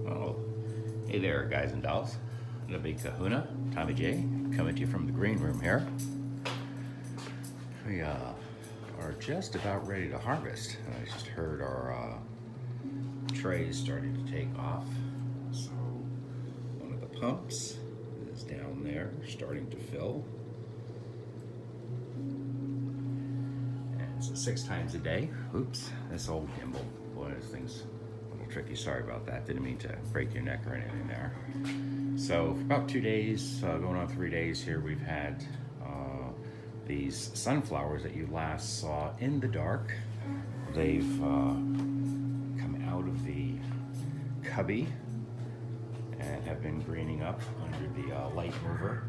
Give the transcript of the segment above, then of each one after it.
Oh, hey there, guys and dolls. The Big Kahuna, Tommy J, coming to you from the green room here. We are just about ready to harvest. I just heard our trays starting to take off. So one of the pumps is down there, starting to fill. And so 6 times a day. Oops, this old gimbal. Boy, this thing's a little tricky. Sorry about that. Didn't mean to break your neck or anything there. So for about 2 days, going on 3 days here, we've had these sunflowers that you last saw in the dark. They've come out of the cubby and have been greening up under the light mover.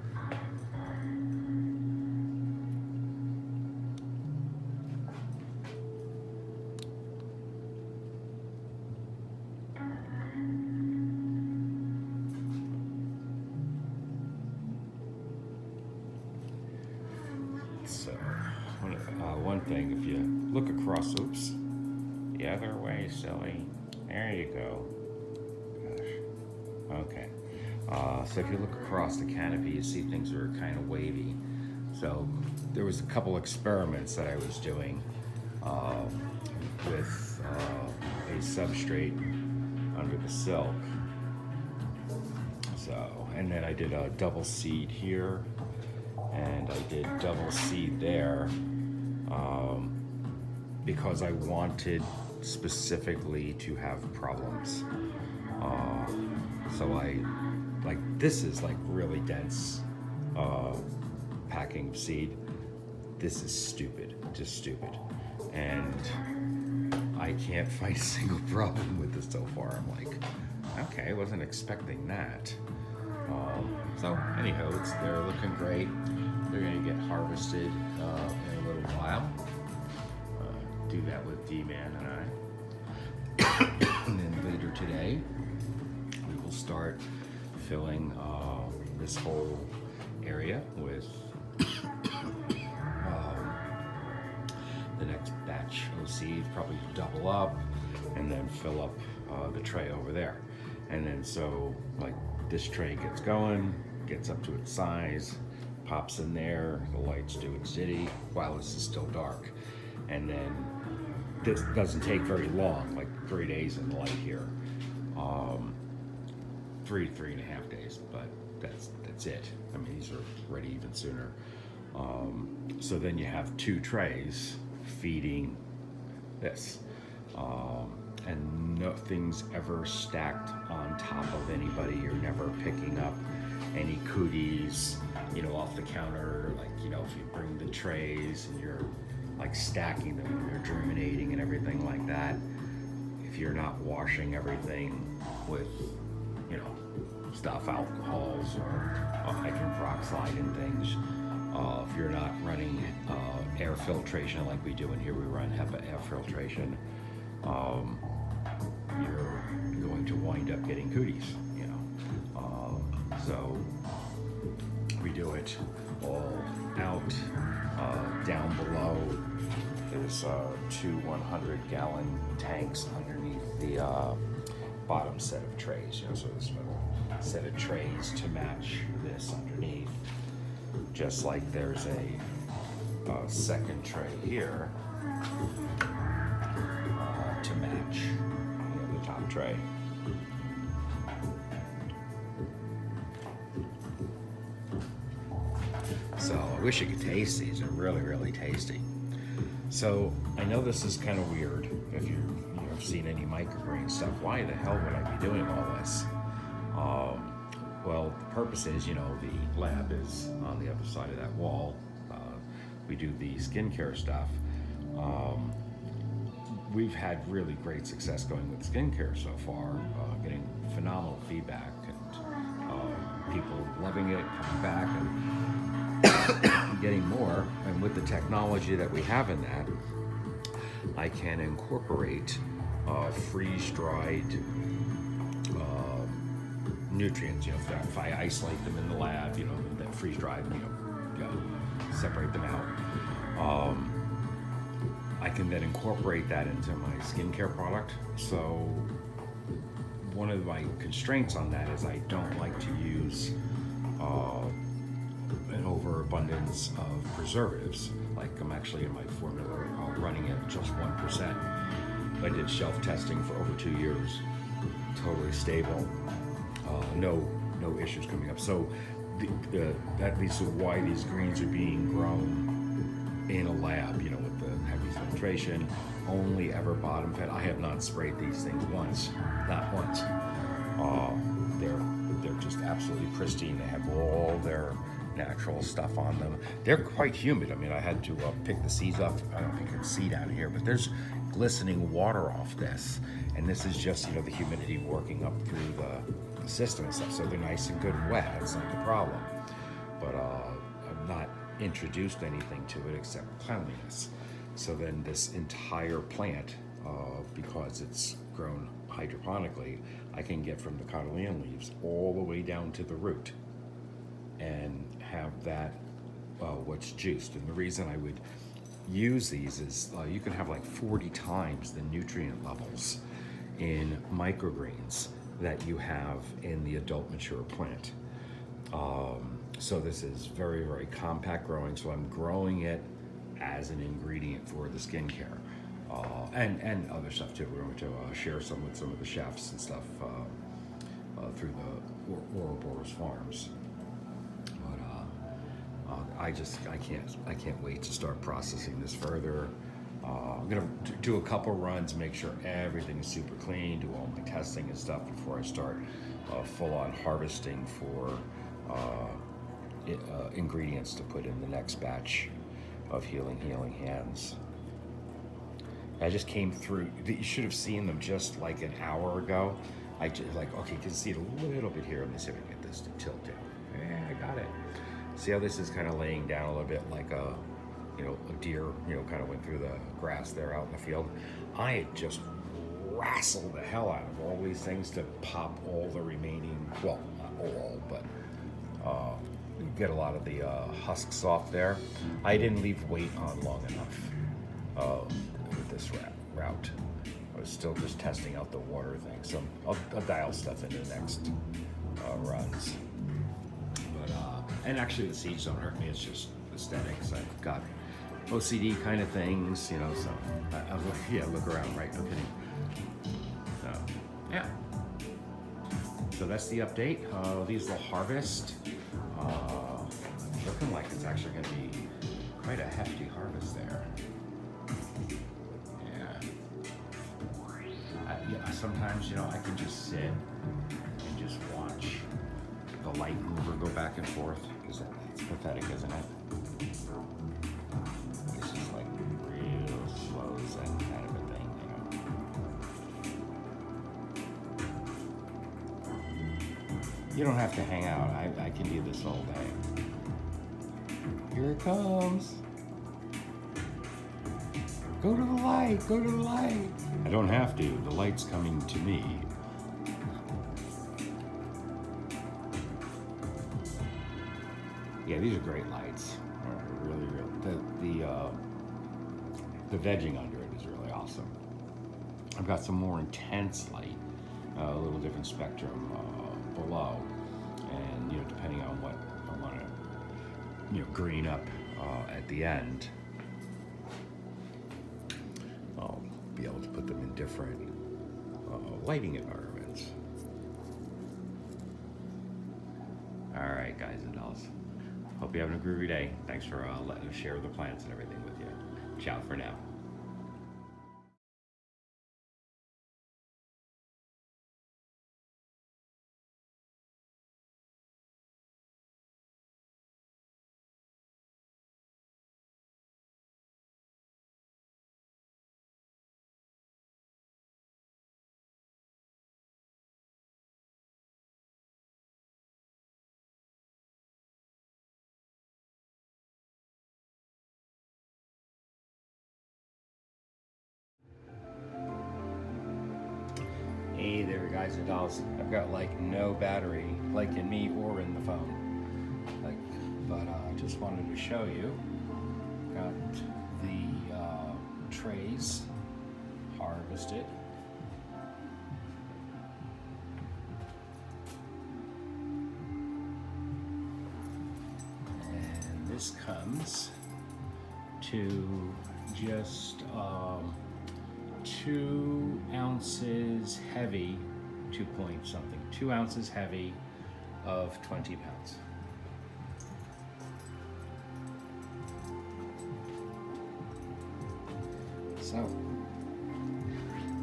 So, one thing, if you look across, oops, the other way, silly. There you go. Gosh. Okay. So if you look across the canopy, you see things are kind of wavy. So there was a couple experiments that I was doing with a substrate under the silk. So, and then I did a double seed here, and I did double seed there because I wanted specifically to have problems. So this is like really dense packing of seed. This is stupid, just stupid. And I can't find a single problem with this so far. I'm like, okay, I wasn't expecting that. So anyhow, they're looking great. They're gonna get harvested in a little while. Do that with D-Man and I. And then later today, we will start filling this whole area with the next batch of seeds, probably double up and then fill up the tray over there. And then so like this tray gets going, gets up to its size, pops in there, the lights do its ditty while this is still dark. And then this doesn't take very long, like 3 days in the light here. 3.5 days, but that's it. I mean, these are ready even sooner. So then you have 2 trays feeding this. And nothing's ever stacked on top of anybody. You're never picking up any cooties, off the counter. Like, if you bring the trays and you're like stacking them and they're germinating and everything like that, if you're not washing everything with, stuff, alcohols or hydrogen peroxide and things, if you're not running air filtration like we do in here, we run HEPA air filtration, you're going to wind up getting cooties, so we do it all out. Down below, there's 2 100-gallon tanks underneath the bottom set of trays. So there's a set of trays to match this underneath, just like there's a second tray here to match the top tray. So I wish you could taste these. They're really, really tasty. So I know this is kind of weird if you've seen any microgreen stuff. Why the hell would I be doing all this? Well, the purpose is, the lab is on the other side of that wall. We do the skincare stuff. We've had really great success going with skincare so far, getting phenomenal feedback and people loving it, coming back and getting more. And with the technology that we have in that, I can incorporate freeze-dried nutrients. If I isolate them in the lab, then freeze-dried, separate them out. I can then incorporate that into my skincare product. So one of my constraints on that is I don't like to use an overabundance of preservatives. Like I'm actually in my formula running at just 1%. I did shelf testing for over 2 years, totally stable, no issues coming up. So that leads to why these greens are being grown in a lab, you know, with the heavy filtration, only ever bottom fed. I have not sprayed these things once, not once. They're just absolutely pristine. They have all their natural stuff on them. They're quite humid. I mean, I had to pick the seeds off. I don't think you can see down here, but there's glistening water off this, and this is just, you know, the humidity working up through the system and stuff. So they're nice and good and wet. That's not the problem. But I've not introduced anything to it except cleanliness. So then this entire plant, because it's grown hydroponically, I can get from the cotyledon leaves all the way down to the root and have that what's juiced. And the reason I would use these is you can have like 40 times the nutrient levels in microgreens that you have in the adult mature plant. So this is very, very compact growing. So I'm growing it as an ingredient for the skincare and other stuff too. We're going to share some with some of the chefs and stuff through the Ouroboros Farms. I can't wait to start processing this further. I'm gonna do a couple runs, make sure everything is super clean, do all my testing and stuff before I start full-on harvesting for ingredients to put in the next batch of Healing Hands. I just came through. You should have seen them just like an hour ago. I just like, okay, you can see it a little bit here. Let me see if I can get this to tilt down. Yeah, I got it. See how this is kind of laying down a little bit like a deer, kind of went through the grass there out in the field. I had just wrestled the hell out of all these things to pop all the remaining, well, not all, but get a lot of the husks off there. I didn't leave weight on long enough with this route. I was still just testing out the water thing, so I'll dial stuff into the next runs. But and actually the seeds don't hurt me. It's just aesthetics. I've got OCD kind of things, so I look around, right? No kidding. So yeah. So that's the update. These will harvest. Looking like it's actually going to be quite a hefty harvest there. Yeah. Sometimes, I can just sit and just watch the light mover go back and forth, because it's pathetic, isn't it? It's just like real slow zen kind of a thing, You don't have to hang out. I can do this all day. Here it comes. Go to the light, go to the light. I don't have to, the light's coming to me. Yeah, these are great lights. Really, the vegging under it is really awesome. I've got some more intense light, a little different spectrum below, and depending on what I want to, green up at the end, I'll be able to put them in different lighting environments. All right, guys and dolls. Hope you're having a groovy day. Thanks for letting us share the plants and everything with you. Ciao for now. Hey there, guys and dolls. I've got like no battery, like in me or in the phone. But I just wanted to show you. Got the trays harvested. And this comes to just 2 ounces heavy, 2 point something, 2 ounces heavy of 20 pounds. So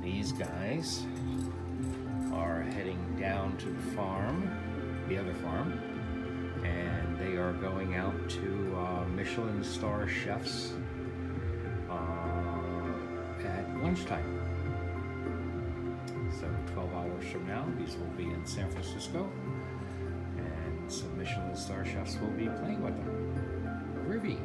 these guys are heading down to the farm, the other farm, and they are going out to Michelin star chefs at lunchtime. So 12 hours from now, these will be in San Francisco, and some Michelin star chefs will be playing with them. Groovy.